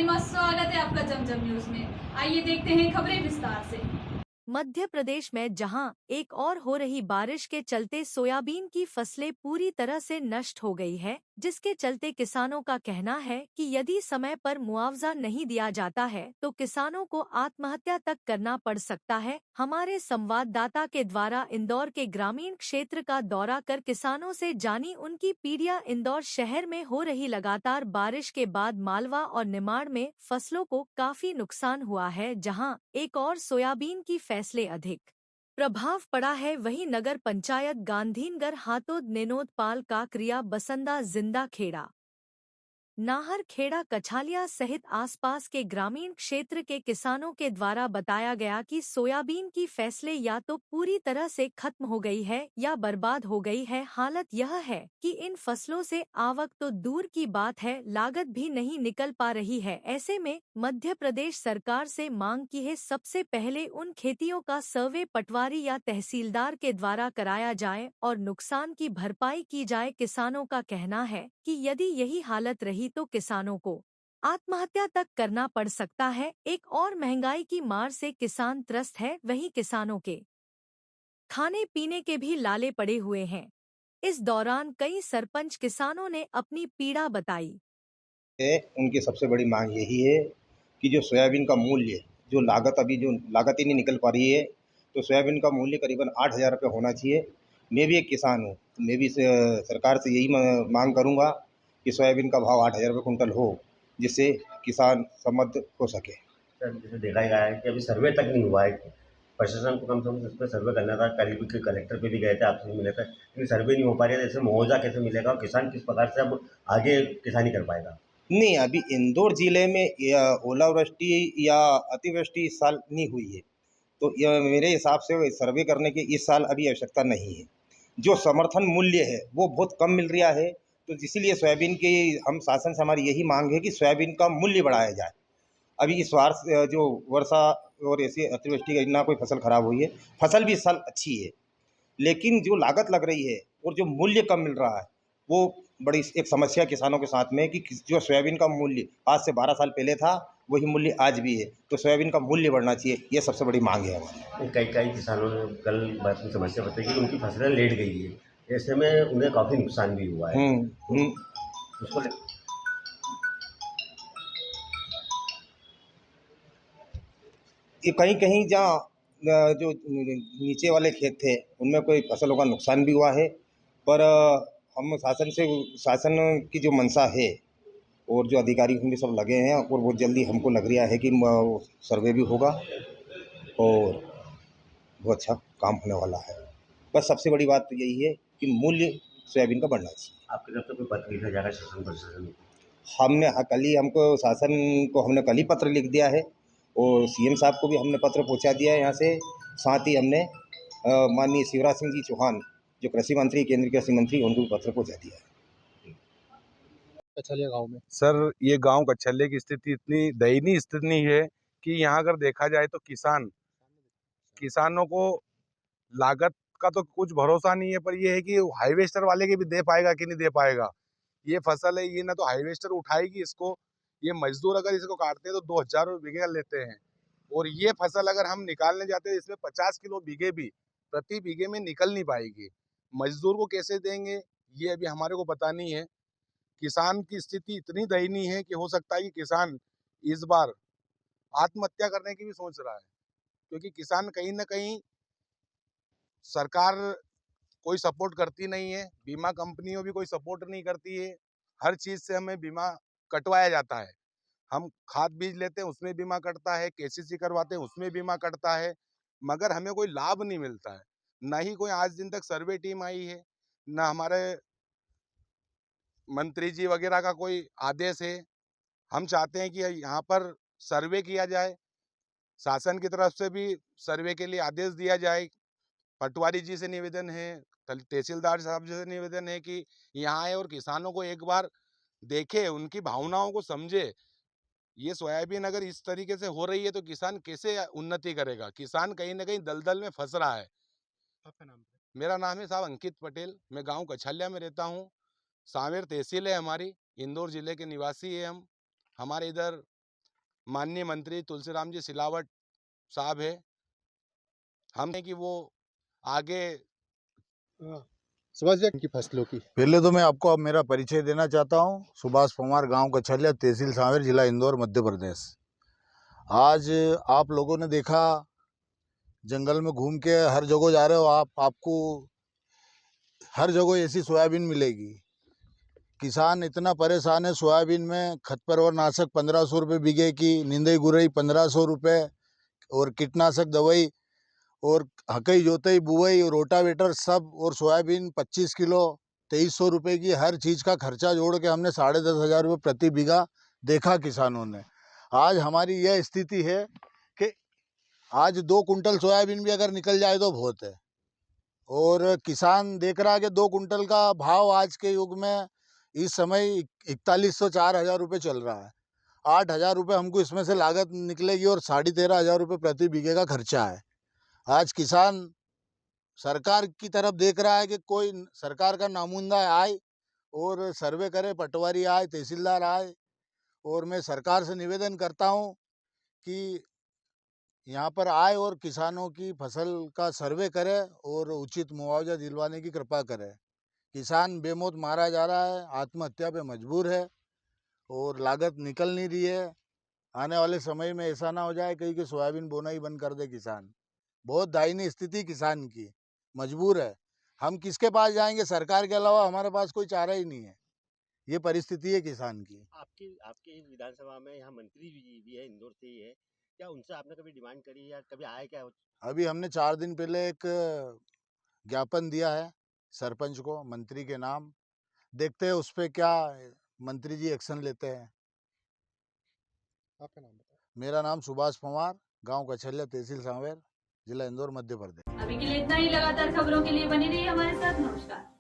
गरिमा, स्वागत है आपका जमजम न्यूज में। आइए देखते हैं खबरें विस्तार से। मध्य प्रदेश में जहां एक और हो रही बारिश के चलते सोयाबीन की फसलें पूरी तरह से नष्ट हो गई है, जिसके चलते किसानों का कहना है कि यदि समय पर मुआवजा नहीं दिया जाता है तो किसानों को आत्महत्या तक करना पड़ सकता है। हमारे संवाददाता के द्वारा इंदौर के ग्रामीण क्षेत्र का दौरा कर किसानों से जानी उनकी पीड़िया। इंदौर शहर में हो रही लगातार बारिश के बाद मालवा और निमाड़ में फसलों को काफी नुकसान हुआ है, जहां एक और सोयाबीन की फैसले अधिक प्रभाव पड़ा है। वहीं नगर पंचायत गांधीनगर, हातोद, नेनोद, पाल, काकरिया, बसंदा, जिंदा खेड़ा, नाहर खेड़ा, कछालिया सहित आसपास के ग्रामीण क्षेत्र के किसानों के द्वारा बताया गया कि सोयाबीन की फसलें या तो पूरी तरह से खत्म हो गई है या बर्बाद हो गई है। हालत यह है कि इन फसलों से आवक तो दूर की बात है, लागत भी नहीं निकल पा रही है। ऐसे में मध्य प्रदेश सरकार से मांग की है, सबसे पहले उन खेतियों का सर्वे पटवारी या तहसीलदार के द्वारा कराया जाए और नुकसान की भरपाई की जाए। किसानों का कहना है कि यदि यही हालत रही तो किसानों को आत्महत्या तक करना पड़ सकता है। एक और महंगाई की मार से किसान त्रस्त है, वहीं किसानों के खाने पीने के भी लाले पड़े हुए हैं। इस दौरान कई सरपंच किसानों ने अपनी पीड़ा बताई। है, उनकी सबसे बड़ी मांग यही है कि जो सोयाबीन का मूल्य, जो लागत ही नहीं निकल पा रही है, तो सोयाबीन का मूल्य करीबन 8,000 रुपये होना चाहिए। मैं भी एक किसान हूँ, मैं भी सरकार से यही मांग करूँगा कि सोयाबीन का भाव 8,000 रुपये कुंटल हो, जिससे किसान समृद्ध हो सके। सर, जैसे देखा गया है कि अभी सर्वे तक नहीं हुआ है। प्रशासन को कम से कम इस पे सर्वे करना था। करीब के कलेक्टर पे भी गए थे, आपसे भी मिले थे, लेकिन सर्वे नहीं हो पा रही है। जैसे मुआवजा कैसे मिलेगा और किसान किस प्रकार से अब आगे किसानी कर पाएगा? नहीं, अभी इंदौर जिले में ओलावृष्टि या अतिवृष्टि इस साल नहीं हुई है, तो यह मेरे हिसाब से सर्वे करने की इस साल अभी आवश्यकता नहीं है। जो समर्थन मूल्य है वो बहुत कम मिल रहा है, तो इसीलिए सोयाबीन की हम शासन से हमारी यही मांग है कि सोयाबीन का मूल्य बढ़ाया जाए। अभी इस बार जो वर्षा और ऐसी अतिवृष्टि का ना कोई फसल खराब हुई है, फसल भी इस साल अच्छी है, लेकिन जो लागत लग रही है और जो मूल्य कम मिल रहा है, वो बड़ी एक समस्या किसानों के साथ में है कि जो सोयाबीन का मूल्य आज से 12 साल पहले था, वही मूल्य आज भी है। तो सोयाबीन का मूल्य बढ़ना चाहिए, ये सबसे बड़ी मांग है हमारी। कई कई किसानों ने कल बात की समस्या बताई कि उनकी फसलें लेट गई है, ऐसे में उन्हें काफ़ी नुकसान भी हुआ है। तो हम्म। उसको ये कहीं कहीं जहाँ जो नीचे वाले खेत थे उनमें कोई फसलों का नुकसान भी हुआ है, पर हम शासन की जो मंशा है और जो अधिकारी हम भी सब लगे हैं, और बहुत जल्दी हमको लग रहा है कि सर्वे भी होगा और बहुत अच्छा काम होने वाला है। बस सबसे बड़ी बात तो यही है कि मूल्य सोयाबीन का बढ़ना चाहिए। आपकी तरफ से कोई पत्र लिखा जाएगा शासन प्रशासन को? हमने कल ही हमको शासन को हमने कल ही पत्र लिख दिया है और सीएम साहब को भी हमने पत्र पहुंचा दिया है यहाँ से। साथ ही हमने माननीय शिवराज सिंह जी चौहान, जो कृषि मंत्री, केंद्रीय कृषि मंत्री, उनको भी पत्र पहुंचा दिया है। कछलिया गाँव में। सर, ये गांव कच्छले की स्थिति इतनी दयनीय स्थिति है कि यहाँ अगर देखा जाए तो किसानों को लागत का तो कुछ भरोसा नहीं है, पर ये है कि हाईवेस्टर वाले के भी दे पाएगा कि नहीं दे पाएगा। ये फसल है, ये ना तो हाईवेस्टर उठाएगी इसको, ये मजदूर अगर इसको काटते हैं तो 2,000 रुपये बीघे लेते हैं, और ये फसल अगर हम निकालने जाते हैं इसमें 50 किलो बीघे भी प्रति बीघे में निकल नहीं पाएगी। मजदूर को कैसे देंगे ये अभी हमारे को पता नहीं है। किसान की स्थिति इतनी दयनीय है कि हो सकता है कि किसान इस बार आत्महत्या करने की भी सोच रहा है, क्योंकि किसान कहीं ना कहीं सरकार कोई सपोर्ट करती नहीं है, बीमा कंपनियों भी कोई सपोर्ट नहीं करती है। हर चीज से हमें बीमा कटवाया जाता है। हम खाद बीज लेते हैं उसमें बीमा कटता है, केसीसी करवाते हैं उसमें बीमा कटता है, मगर हमें कोई लाभ नहीं मिलता है। ना ही कोई आज दिन तक सर्वे टीम आई है, ना हमारे मंत्री जी वगैरह का कोई आदेश है। हम चाहते हैं कि यहाँ पर सर्वे किया जाए, शासन की तरफ से भी सर्वे के लिए आदेश दिया जाए। पटवारी जी से निवेदन है, तहसीलदार साहब जी से निवेदन है कि यहाँ आए और किसानों को एक बार देखे, उनकी भावनाओं को समझे। ये सोयाबीन अगर इस तरीके से हो रही है तो किसान कैसे उन्नति करेगा? किसान कहीं ना कहीं दलदल में फंस रहा है। आपका नाम? मेरा नाम है साहब अंकित पटेल, मैं गांव कछालिया में रहता हूँ। सांवेर तहसील है हमारी, इंदौर जिले के निवासी है हम। हमारे इधर माननीय मंत्री तुलसीराम जी सिलावट साहब है। हम कि वो आगे सुभाष जी की फसलों की पहले तो मैं आपको अब मेरा परिचय देना चाहता हूँ। सुभाष पवार, गांव कछलिया, तहसील सांवेर, जिला इंदौर, मध्य प्रदेश। आज आप लोगों ने देखा जंगल में घूम के हर जगह जा रहे हो आपको हर जगह ऐसी सोयाबीन मिलेगी। किसान इतना परेशान है सोयाबीन में। खतपरवर नाशक 1500 रुपये बीघे की, नींदई गुरई 1500 रुपये, और कीटनाशक दवाई और हकई जोतई बुआई और रोटावेटर सब, और सोयाबीन 25 किलो 2300 रुपये की। हर चीज़ का खर्चा जोड़ के हमने 10,500 रुपये प्रति बीघा देखा किसानों ने। आज हमारी यह स्थिति है कि आज 2 कुंटल सोयाबीन भी अगर निकल जाए तो बहुत है। और किसान देख रहा है कि 2 कुंटल का भाव आज के युग में इस समय 4100 4,000 रुपये चल रहा है। 8,000 रुपये हमको इसमें से लागत निकलेगी और 13,500 रुपये प्रति बीघे का खर्चा है। आज किसान सरकार की तरफ देख रहा है कि कोई सरकार का नामुंदा आए और सर्वे करे, पटवारी आए, तहसीलदार आए। और मैं सरकार से निवेदन करता हूं कि यहाँ पर आए और किसानों की फसल का सर्वे करे और उचित मुआवजा दिलवाने की कृपा करे। किसान बेमौत मारा जा रहा है, आत्महत्या पे मजबूर है और लागत निकल नहीं रही है। आने वाले समय में ऐसा ना हो जाए कहीं कि सोयाबीन बोना ही बंद कर दे किसान। बहुत दयनीय स्थिति किसान की, मजबूर है। हम किसके पास जाएंगे? सरकार के अलावा हमारे पास कोई चारा ही नहीं है। ये परिस्थिति है किसान की। आपके विधानसभा में यहाँ मंत्री भी है, इंदौर से ही है, क्या उनसे आपने कभी डिमांड करी या कभी आए क्या? अभी हमने 4 दिन पहले एक ज्ञापन दिया है सरपंच को मंत्री के नाम। देखते हैं उस पर क्या मंत्री जी एक्शन लेते हैं। आपका नाम बताओ। मेरा नाम सुभाष पवार, गांव कछलिया, तहसील सांवेर, जिला इंदौर, मध्य प्रदेश। अभी के लिए इतना ही। लगातार खबरों के लिए बने रहिए हमारे साथ। नमस्कार।